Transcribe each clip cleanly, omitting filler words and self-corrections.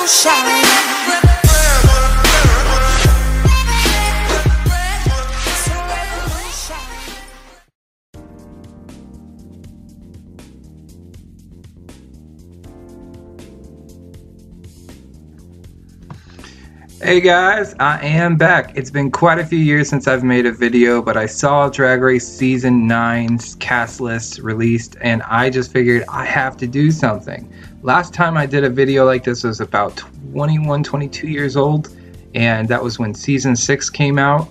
Hey guys, I am back. It's been quite a few years since I've made a video, but I saw Drag Race Season 9's cast list released and I just figured I have to do something. Last time I did a video like this was about 21, 22 years old, and that was when Season 6 came out.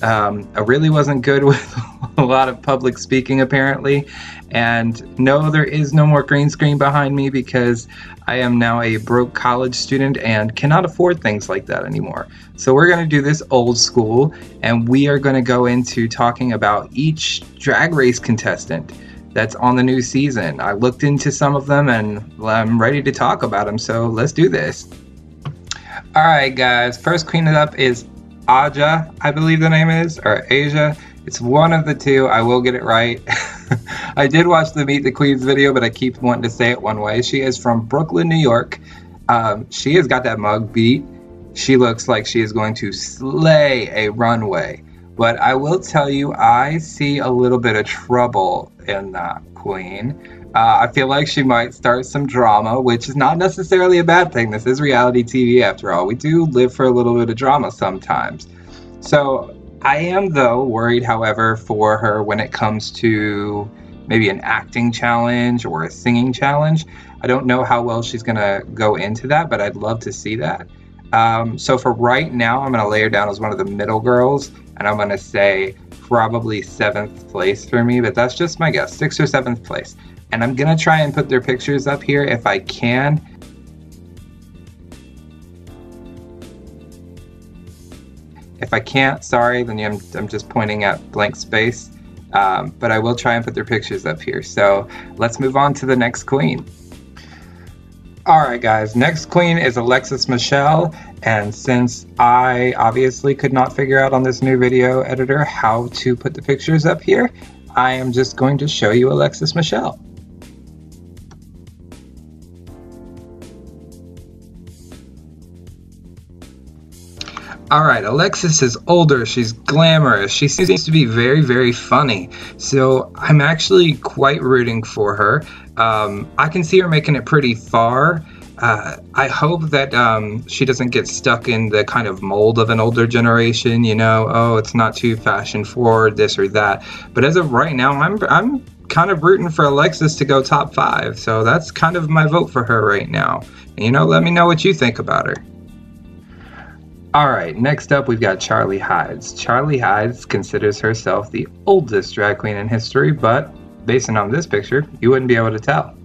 I really wasn't good with a lot of public speaking apparently, and no, there is no more green screen behind me because I am now a broke college student and cannot afford things like that anymore. So we're going to do this old school, and we are going to go into talking about each Drag Race contestant that's on the new season. I looked into some of them and I'm ready to talk about them, so let's do this. Alright guys, first queen up is Aja, I believe the name is, or Asia. It's one of the two. I will get it right. I did watch the Meet the Queens video, but I keep wanting to say it one way. She is from Brooklyn, New York. She has got that mug beat. She looks like she is going to slay a runway. But I will tell you, I see a little bit of trouble in that queen. I feel like she might start some drama, which is not necessarily a bad thing. This is reality TV after all. We do live for a little bit of drama sometimes. So I am, though, worried, however, for her when it comes to maybe an acting challenge or a singing challenge. I don't know how well she's going to go into that, but I'd love to see that. So for right now, I'm going to lay her down as one of the middle girls, and I'm going to say probably 7th place for me, but that's just my guess, 6th or 7th place. And I'm going to try and put their pictures up here if I can. If I can't, sorry, then I'm just pointing at blank space. But I will try and put their pictures up here. So let's move on to the next queen. Alright guys, next queen is Alexis Michelle, and since I obviously could not figure out on this new video editor how to put the pictures up here, I am just going to show you Alexis Michelle. Alright, Alexis is older, she's glamorous, she seems to be very, very funny, so I'm actually quite rooting for her. I can see her making it pretty far. I hope that she doesn't get stuck in the kind of mold of an older generation, you know, oh, it's not too fashion forward, this or that. But as of right now, I'm kind of rooting for Alexis to go top 5, so that's kind of my vote for her right now. And, you know, let me know what you think about her. Alright, next up we've got Charlie Hides. Charlie Hides considers herself the oldest drag queen in history, but based on this picture, you wouldn't be able to tell.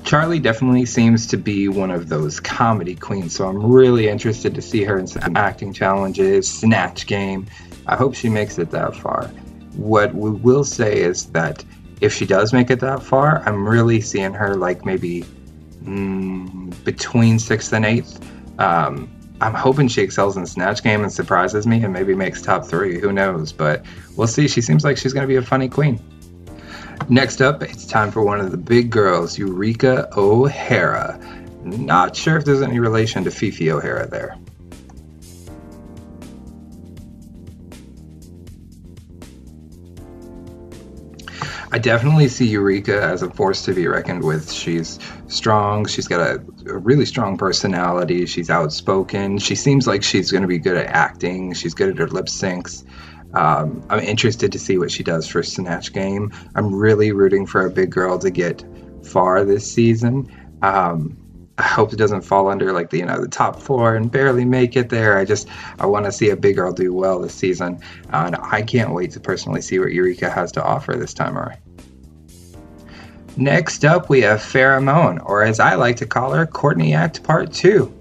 Charlie definitely seems to be one of those comedy queens, so I'm really interested to see her in some acting challenges, Snatch Game. I hope she makes it that far. What we will say is that if she does make it that far, I'm really seeing her like maybe between 6th and 8th. I'm hoping she excels in Snatch Game and surprises me and maybe makes top 3, who knows, but we'll see. She seems like she's going to be a funny queen. Next up, it's time for one of the big girls, Eureka O'Hara. Not sure if there's any relation to Fifi O'Hara there. I definitely see Eureka as a force to be reckoned with. She's strong, she's got a really strong personality, she's outspoken, she seems like she's going to be good at acting, she's good at her lip syncs. I'm interested to see what she does for Snatch Game. I'm really rooting for a big girl to get far this season. I hope it doesn't fall under like the top 4 and barely make it there. I want to see a big girl do well this season, and I can't wait to personally see what Eureka has to offer this time around. Next up, we have Pheromone, or as I like to call her, Courtney Act Part 2.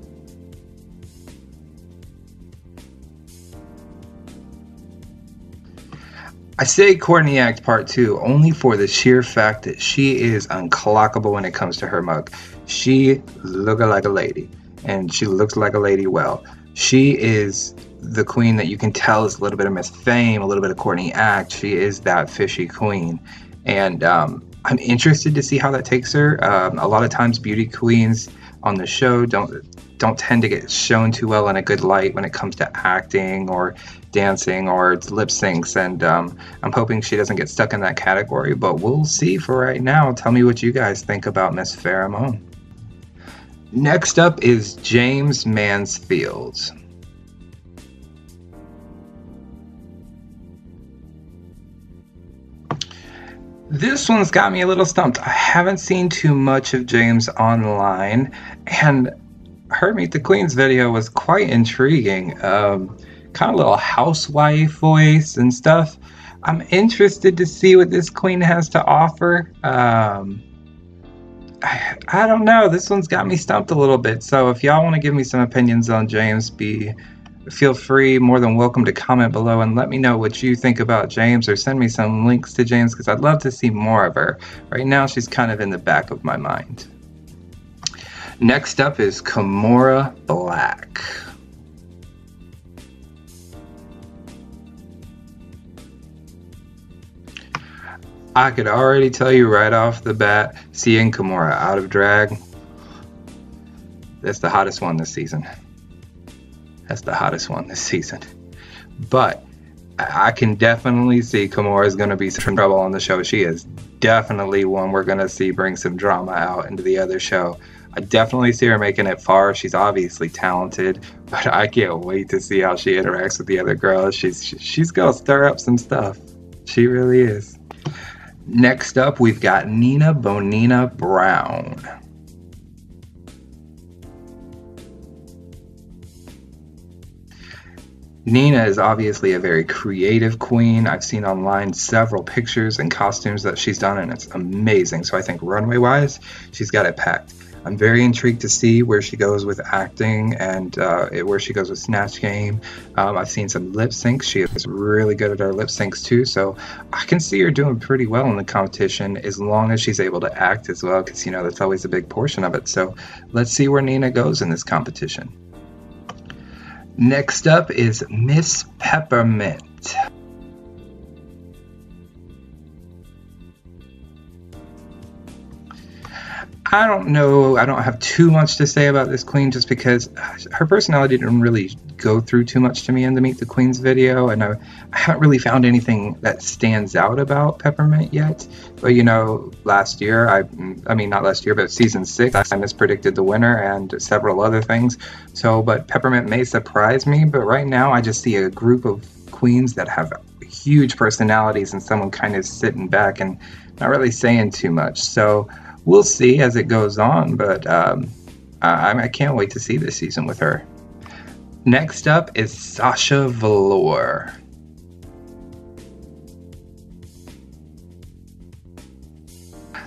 I say Courtney Act Part 2 only for the sheer fact that she is unclockable when it comes to her mug. She looks like a lady, and she looks like a lady well. She is the queen that you can tell is a little bit of Miss Fame, a little bit of Courtney Act. She is that fishy queen. and I'm interested to see how that takes her. A lot of times beauty queens on the show don't tend to get shown too well in a good light when it comes to acting or dancing or lip syncs, and I'm hoping she doesn't get stuck in that category, but we'll see. For right now, tell me what you guys think about Miss Pheromone. Next up is James Mansfield. This one's got me a little stumped. I haven't seen too much of James online, and her Meet the Queens video was quite intriguing. Kind of little housewife voice and stuff. I'm interested to see what this queen has to offer. I don't know. This one's got me stumped a little bit. So if y'all want to give me some opinions on James, feel free, more than welcome to comment below and let me know what you think about James, or send me some links to James, because I'd love to see more of her. Right now, she's kind of in the back of my mind. Next up is Kimora Black. I could already tell you right off the bat, seeing Kimora out of drag, that's the hottest one this season. That's the hottest one this season. But I can definitely see Kimora is going to be some trouble on the show. She is definitely one we're going to see bring some drama out into the other show. I definitely see her making it far. She's obviously talented, but I can't wait to see how she interacts with the other girls. She's going to stir up some stuff. She really is. Next up, we've got Nina Bonina Brown. Nina is obviously a very creative queen. I've seen online several pictures and costumes that she's done, and it's amazing. So I think runway-wise, she's got it packed. I'm very intrigued to see where she goes with acting and where she goes with Snatch Game. I've seen some lip syncs. She is really good at her lip syncs too, so I can see her doing pretty well in the competition as long as she's able to act as well, because, you know, that's always a big portion of it. So let's see where Nina goes in this competition. Next up is Miss Peppermint. I don't know. I don't have too much to say about this queen, just because her personality didn't really go through too much to me in the Meet the Queens video, and I haven't really found anything that stands out about Peppermint yet. But, you know, last year, I mean not last year, but season 6, I mispredicted the winner and several other things. So, but Peppermint may surprise me, but right now I just see a group of queens that have huge personalities and someone kind of sitting back and not really saying too much. So we'll see as it goes on, but I can't wait to see this season with her. Next up is Sasha Velour.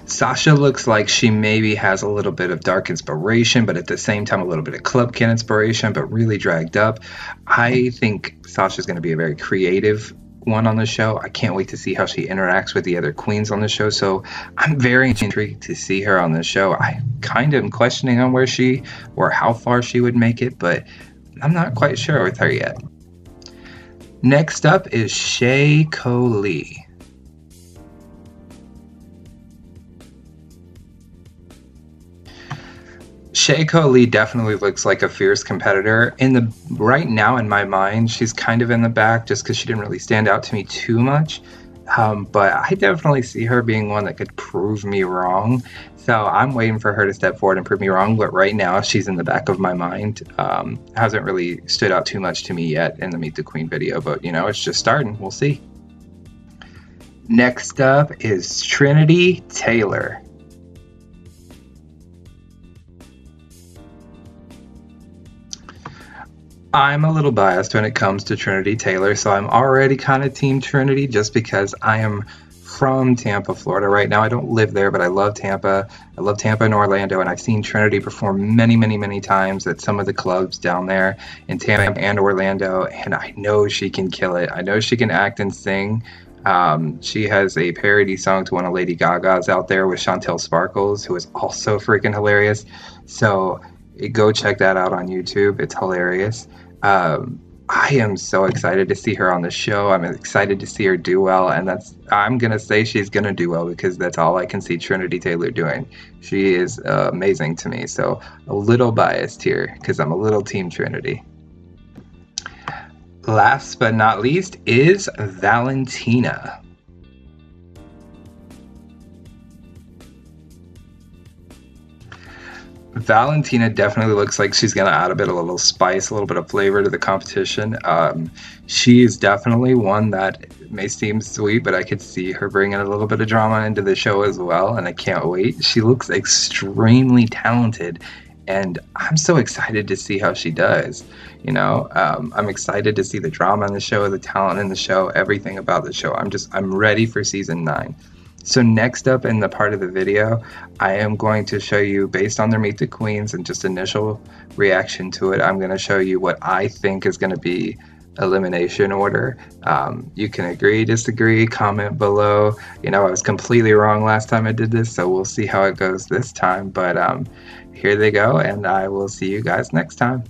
Sasha looks like she maybe has a little bit of dark inspiration, but at the same time a little bit of Club Kid inspiration, but really dragged up. I think Sasha's going to be a very creative one on the show. I can't wait to see how she interacts with the other queens on the show, so I'm very intrigued to see her on the show. I kind of am questioning on where how far she would make it, but I'm not quite sure with her yet. Next up is Shea Lee. Shea Lee definitely looks like a fierce competitor. Right now in my mind, she's kind of in the back just because she didn't really stand out to me too much. But I definitely see her being one that could prove me wrong. So I'm waiting for her to step forward and prove me wrong. But right now, she's in the back of my mind. Hasn't really stood out too much to me yet in the Meet the Queen video. But, you know, it's just starting. We'll see. Next up is Trinity Taylor. I'm a little biased when it comes to Trinity Taylor, so I'm already kind of Team Trinity just because I am from Tampa, Florida right now. I don't live there, but I love Tampa. I love Tampa and Orlando, and I've seen Trinity perform many, many, many times at some of the clubs down there in Tampa and Orlando, and I know she can kill it. I know she can act and sing. She has a parody song to one of Lady Gaga's out there with Chantel Sparkles, who is also freaking hilarious. So go check that out on YouTube. It's hilarious. I am so excited to see her on the show. I'm excited to see her do well, and I'm gonna say she's gonna do well because that's all I can see Trinity Taylor doing. She is amazing to me, so a little biased here because I'm a little Team Trinity. Last but not least is Valentina. Valentina definitely looks like she's going to add a bit of a little spice, a little bit of flavor to the competition. She is definitely one that may seem sweet, but I could see her bringing a little bit of drama into the show as well, and I can't wait. She looks extremely talented, and I'm so excited to see how she does. I'm excited to see the drama in the show, the talent in the show, everything about the show. I'm ready for season 9. So next up in the part of the video, I am going to show you, based on their Meet the Queens and just initial reaction to it, I'm going to show you what I think is going to be elimination order. You can agree, disagree, comment below. I was completely wrong last time I did this, so we'll see how it goes this time. But here they go, and I will see you guys next time.